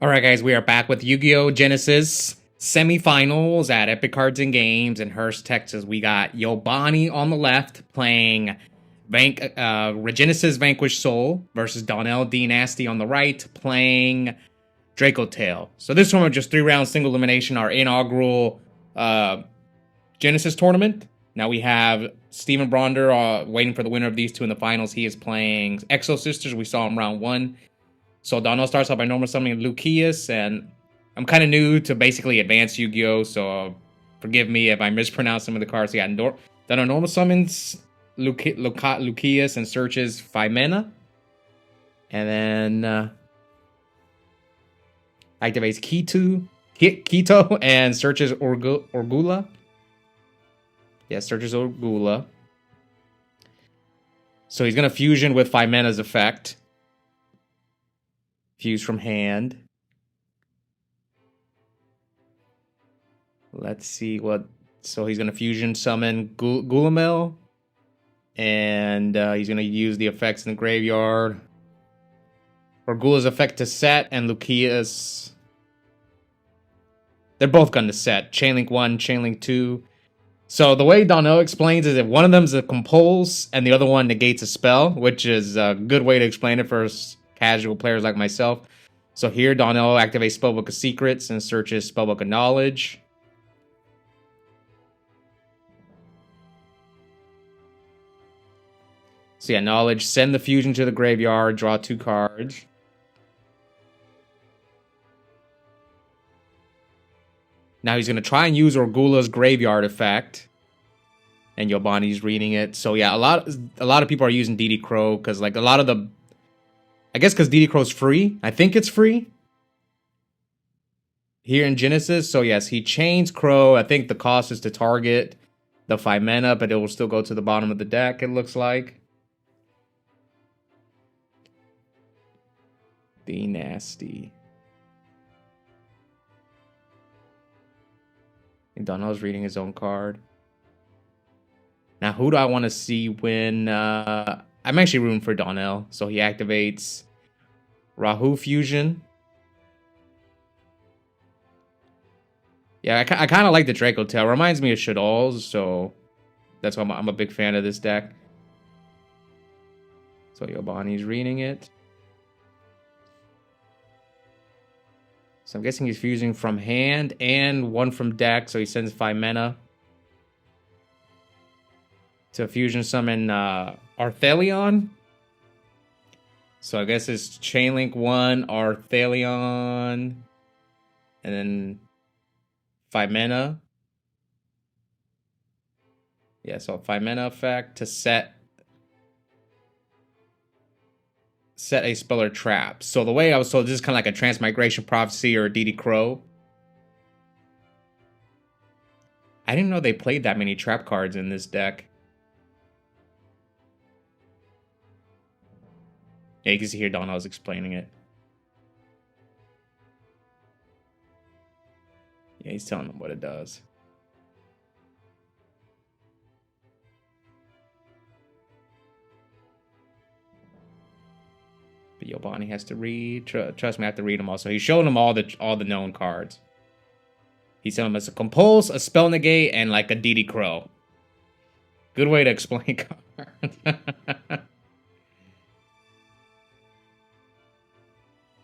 All right, guys, we are back with Yu-Gi-Oh! Genesys Semi Finals at Epik Cards and Games in Hurst, Texas. We got Yobani on the left playing Regenesis Vanquish Soul versus Donnell Dnasty on the right playing Dracotail. So this one was just 3-round single elimination, our inaugural Genesis tournament. Now we have Steven Bronder waiting for the winner of these two in the finals. He is playing Exo Sisters. We saw him round 1. So Donnell starts off by normal summoning Lucius, and I'm kind of new to basically advanced Yu-Gi-Oh! So forgive me if I mispronounce some of the cards. He got Donnell normal summons Lucius and searches Phimena. And then activates Keto and searches Orgula. Yeah, searches Orgula. So he's going to fusion with Phimena's effect. Fuse from hand. Let's see what... So he's going to fusion summon Gulamel. And he's going to use the effects in the graveyard. Orgula's effect to set, and Lucius... They're both going to set. Chainlink 1, Chainlink 2. So the way Donnell explains is if one of them is a compulse and the other one negates a spell, which is a good way to explain it for casual players like myself. So here, Donnell activates Spellbook of Secrets and searches Spellbook of Knowledge. So yeah, Knowledge, send the fusion to the graveyard, draw 2 cards. Now he's going to try and use Orgula's graveyard effect. And Yobani's reading it. So yeah, a lot of people are using DD Crow because like a lot of the... I guess because DD Crow's free. I think it's free. Here in Genesis. So yes, he chains Crow. I think the cost is to target the Phimena, but it will still go to the bottom of the deck, it looks like. Dnasty. And Donnell's reading his own card. Now, who do I want to see win? I'm actually rooting for Donnell. So he activates Rahu Fusion. Yeah, I kind of like the Dracotail. Reminds me of Shadol's, so that's why I'm a big fan of this deck. So Yobani's reading it. So I'm guessing he's fusing from hand and one from deck, so he sends Phimena to fusion summon Arthelion. So I guess it's Chainlink 1, Arthelion, and then Phimena. Yeah, so Phimena effect to set a spell or trap. So the way I was told, this is kind of like a Transmigration Prophecy or a DD Crow. I didn't know they played that many trap cards in this deck. Yeah, you can see here Donnell's explaining it. Yeah, he's telling them what it does. But Yobani has to read. Trust me, I have to read them all. So he's showing them all the known cards. He's telling them it's a Compulse, a Spell Negate, and like a DD Crow. Good way to explain cards.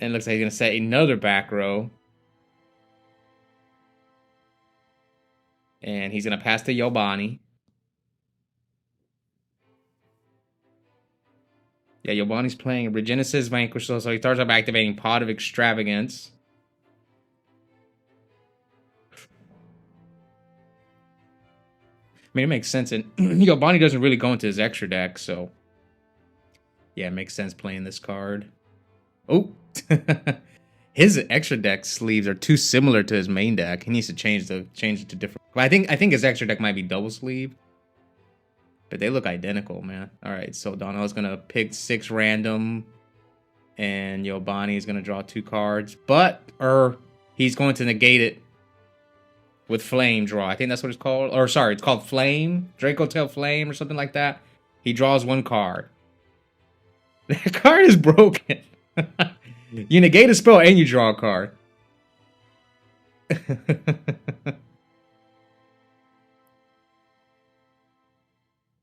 And it looks like he's going to set another back row. And he's going to pass to Yobani. Yeah, Yobani's playing Regenesis Vanquish, so he starts up activating Pot of Extravagance. I mean, it makes sense. And Yobani doesn't really go into his extra deck, so... Yeah, it makes sense playing this card. Oh! His extra deck sleeves are too similar to his main deck. He needs to change it to different... I think his extra deck might be double sleeve. But they look identical, man. Alright, so Donnell's going to pick 6 random. And Yobani is going to draw 2 cards. But, he's going to negate it with Flame Draw. I think that's what it's called. Or, sorry, it's called Flame. Dracotail Flame or something like that. He draws 1 card. That card is broken. You negate a spell and you draw a card.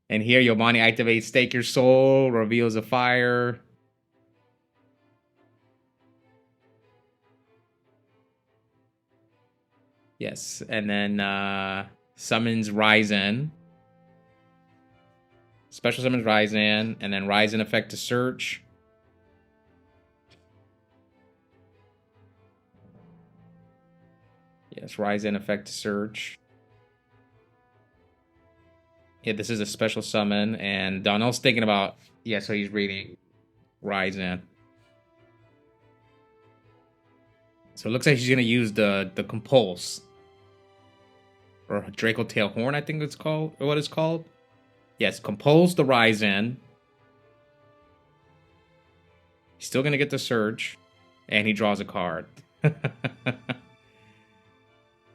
And here, Yobani activates Stake Your Soul, reveals a fire. Yes, and then summons Ryzen. Special summons Ryzen, and then Ryzen effect to search. Yes, Ryzen effect to search. Yeah, this is a special summon, and Donnell's thinking about... Yeah, so he's reading Ryzen. So it looks like he's going to use the Compulse. Or Dracotail Horn, I think it's called. Or what it's called. Yes, Compulse the Ryzen. He's still going to get the Surge. And he draws a card.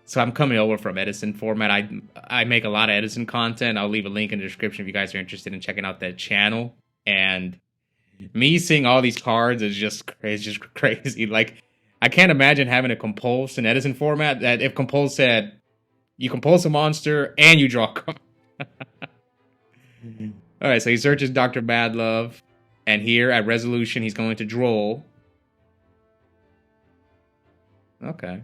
So I'm coming over from Edison format. I make a lot of Edison content. I'll leave a link in the description if you guys are interested in checking out that channel. And me seeing all these cards is just crazy. Like, I can't imagine having a Compulse in Edison format that if Compulse said, you compulse a monster and you draw a card. Alright, so he searches Dr. Badlove. And here at Resolution, he's going to Droll. Okay.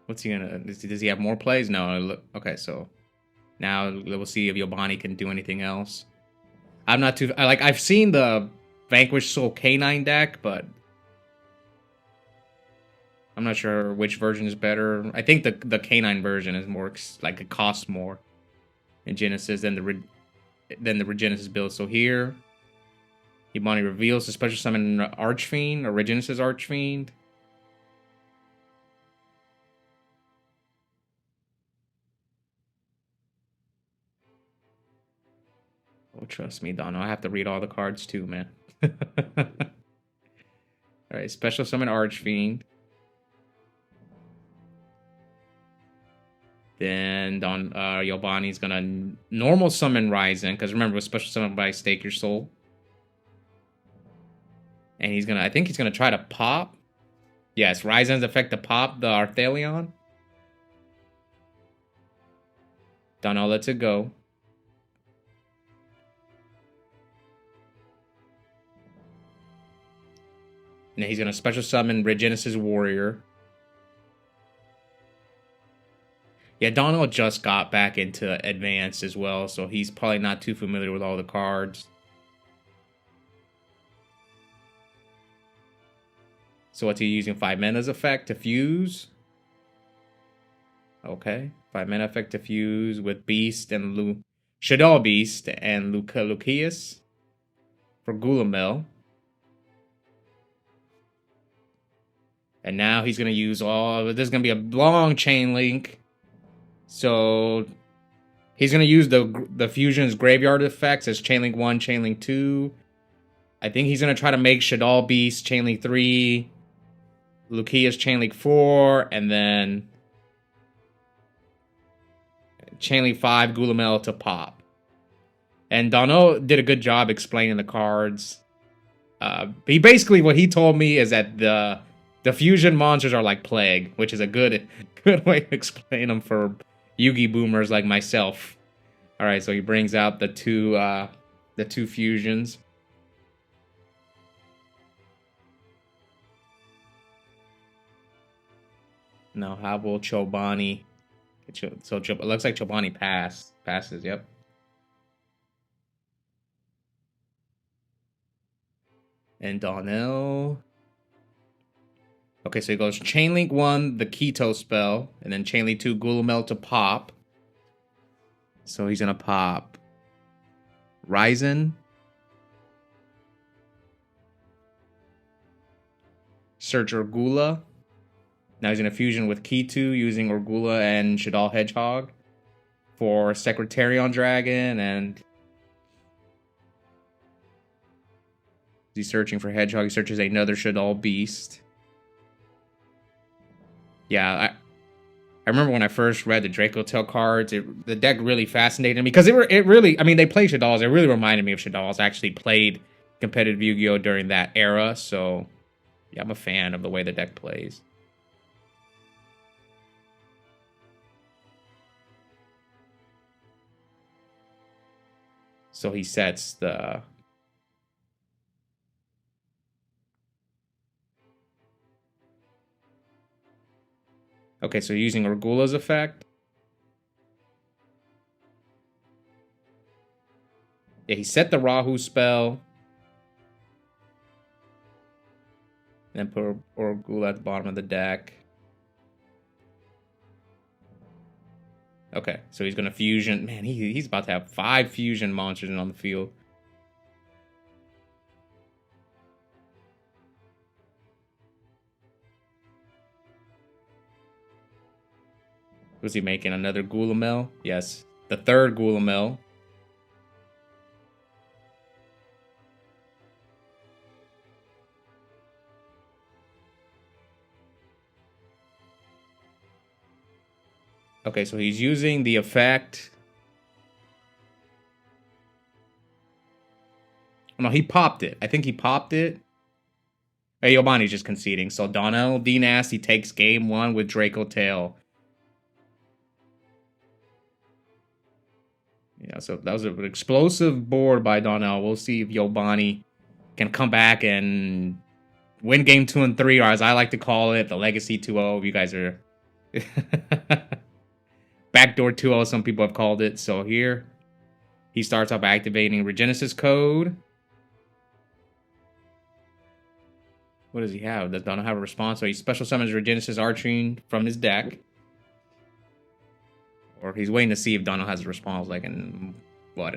What's he gonna... Does he have more plays? No. Okay, so... Now we'll see if Yobani can do anything else. I'm not too... I've seen the Vanquish Soul Canine deck, but... I'm not sure which version is better. I think the Canine version is more... Like, it costs more in Genesis than the Regenesis build. So here... Yobani reveals the special summon Archfiend, or Regenesis Archfiend. Oh, trust me, Donnell. I have to read all the cards too, man. Alright, special summon Archfiend. Then Yobani's gonna normal summon Ryzen, because remember, with special summon by Stake Your Soul. And he's gonna, I think he's gonna try to pop. Yes, Ryzen's effect to pop the Arthelion. Donnell lets it go. And he's going to special summon Regenesis Warrior. Yeah, Donnell just got back into Advanced as well, so he's probably not too familiar with all the cards. So what's he using? 5 mana's effect to fuse? Okay. 5 mana effect to fuse with Beast and Shaddoll Beast and Lucius for Gulamel. And now he's going to use there's going to be a long chain link. So he's going to use the Fusion's Graveyard effects as chain link 1, chain link 2. I think he's going to try to make Shaddoll Beast chain link 3, Lucius chain link 4, and then chain link 5, Gulamel to pop. And Donnell did a good job explaining the cards. He basically, what he told me is that the fusion monsters are like Plague, which is a good way to explain them for Yugi boomers like myself. All right, so he brings out the two fusions. Now, how will Chobani? So it looks like Chobani passes. Yep. And Donnell. Okay, so he goes Chainlink 1, the Keto spell, and then Chainlink 2, Gulamel to pop. So he's gonna pop Ryzen, search Urgula. Now he's gonna fusion with Kitu using Urgula and Shaddoll Hedgehog for Secretarion Dragon, and he's searching for Hedgehog. He searches another Shaddoll Beast. Yeah, I remember when I first read the Dracotail cards, the deck really fascinated me because it really, I mean, they played Shaddolls. It really reminded me of Shaddolls. I actually played competitive Yu-Gi-Oh during that era, so yeah, I'm a fan of the way the deck plays. So he sets the... Okay, so using Regula's effect. Yeah, he set the Rahu spell. Then put Regula at the bottom of the deck. Okay, so he's going to fusion. Man, he's about to have 5 fusion monsters on the field. Was he making another Gulamel? Yes, the third Gulamel. Okay, so he's using the effect. No, he popped it. I think he popped it. Hey, Yobani's just conceding. So Donnell Dnasty takes game 1 with Dracotail. Yeah, so that was an explosive board by Donnell. We'll see if Yobani can come back and win game 2 and 3, or as I like to call it, the Legacy 2-0. You guys are... Backdoor 2-0, some people have called it. So here, he starts off activating Regenesis code. What does he have? Does Donnell have a response? So he special summons Regenesis Arching from his deck. Or he's waiting to see if Donnell has a response, like in what?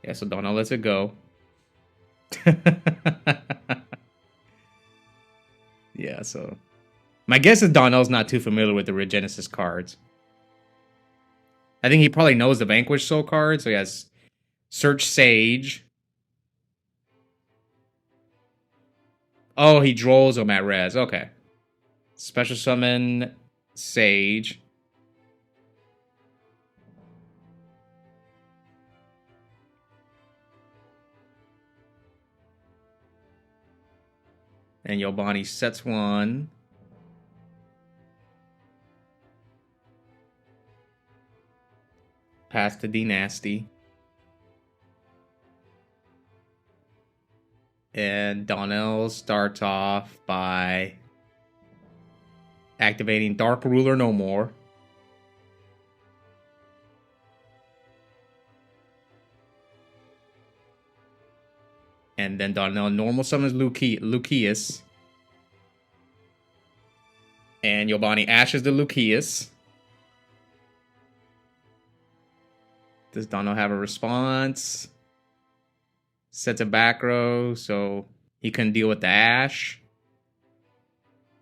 Yeah, so Donnell lets it go. Yeah, so my guess is Donnell's not too familiar with the Regenesis cards. I think he probably knows the Vanquish Soul card, so he has Search Sage. Oh, he draws them at res. Okay. Special summon Sage. And Yobani sets one. Pass to Dnasty. And Donnell starts off by activating Dark Ruler No More. And then Donnell normal summons Lucius. And Yobani ashes the Lucius. Does Donnell have a response? Sets a back row, so he couldn't deal with the ash.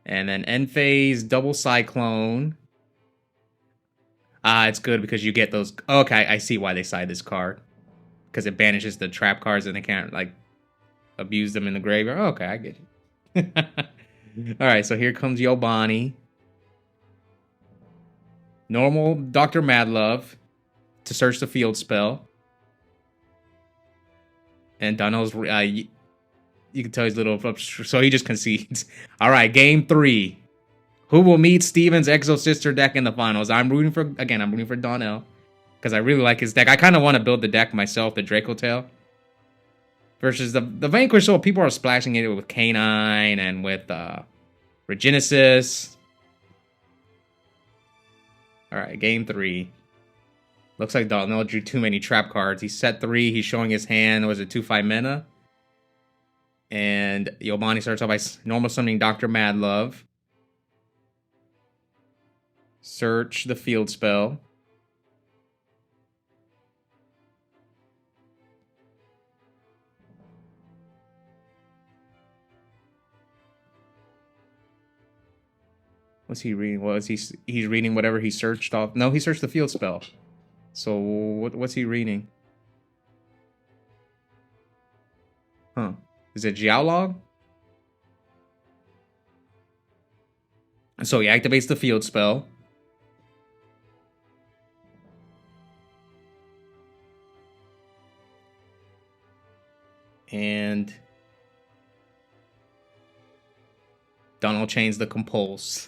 And then end phase, double cyclone. It's good because you get those. Okay, I see why they side this card. Because it banishes the trap cards and they can't, like, abuse them in the graveyard. Okay, I get it. Alright, so here comes Yobani. Normal Dr. Madlove to search the field spell. And Donnell's, you can tell he's a little, so he just concedes. Alright, game 3. Who will meet Steven's Exo Sister deck in the finals? I'm rooting for Donnell. Because I really like his deck. I kind of want to build the deck myself, the Dracotail. Versus the Vanquish, so people are splashing it with Canine and with Regenesis. Alright, game 3. Looks like Donnell drew too many trap cards. He set 3. He's showing his hand. Was it 2/5 mana? And Yobani starts off by normal summoning Dr. Madlove. Search the field spell. What's he reading? He's reading whatever he searched off. No, he searched the field spell. So what's he reading? Huh. Is it Jiaolog? So he activates the field spell. And Donnell chains the Compulse.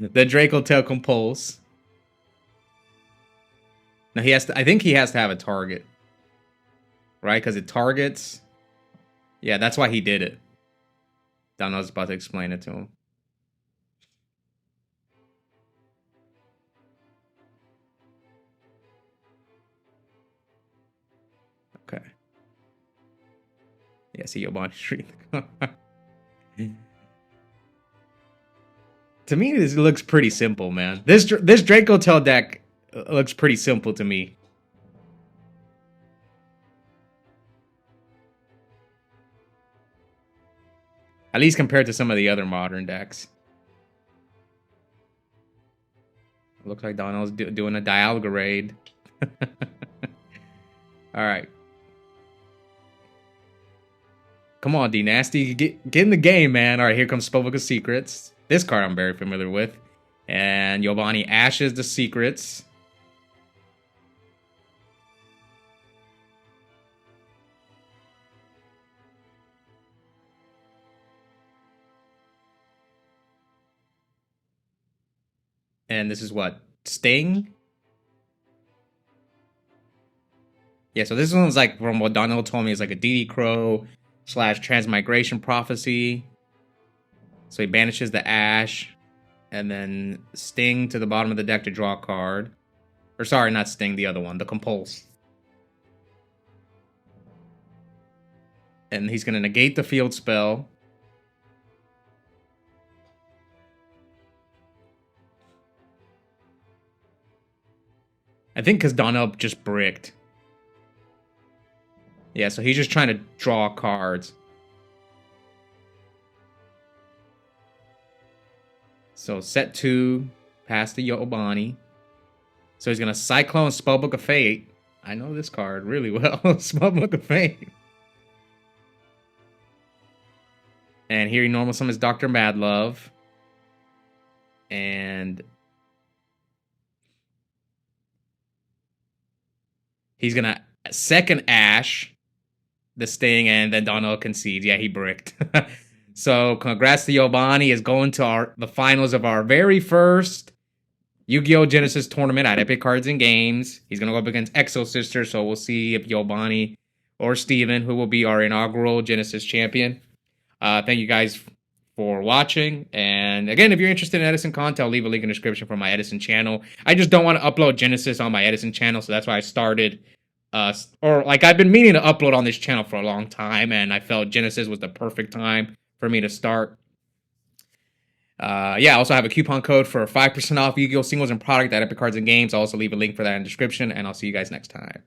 The Dracotail Compulse. Now he has to, I think he has to have a target. Right? Because it targets. Yeah, that's why he did it. Donnell's about to explain it to him. Okay. Yeah, see Yobani treat the card. To me, this looks pretty simple, man. This Dracotail deck looks pretty simple to me. At least compared to some of the other modern decks. Looks like Donnell's doing a Dialga raid. Alright. Come on, Dnasty. Get in the game, man. Alright, here comes Spellbook of Secrets. This card I'm very familiar with. And Yobani ashes the secrets. And this is what? Sting? Yeah, so this one's like, from what Donnell told me, is like a DD Crow / Transmigration Prophecy. So he banishes the Ash. And then Sting to the bottom of the deck to draw a card. Or sorry, not Sting, the other one, the Compulse. And he's going to negate the field spell. I think because Donnell just bricked. Yeah, so he's just trying to draw cards. So set 2, pass the Yobani. So he's going to Cyclone Spellbook of Fate. I know this card really well. Spellbook of Fate. And here he normal summons Dr. Madlove. And he's going to second Ash the Sting, and then Donnell concedes. Yeah, he bricked. So congrats to Yobani is going to the finals of our very first Yu-Gi-Oh! Genesis tournament at Epik Cards and Games. He's going to go up against Exo Sister, so we'll see if Yobani or Steven, who will be our inaugural Genesis champion. Thank you guys for watching. And again, if you're interested in Edison content, I'll leave a link in the description for my Edison channel. I just don't want to upload Genesis on my Edison channel, so that's why I started... I've been meaning to upload on this channel for a long time, and I felt Genesis was the perfect time for me to start. I also have a coupon code for 5% off Yu-Gi-Oh! Singles and product at Epik Cards and Games. I'll also leave a link for that in the description, and I'll see you guys next time.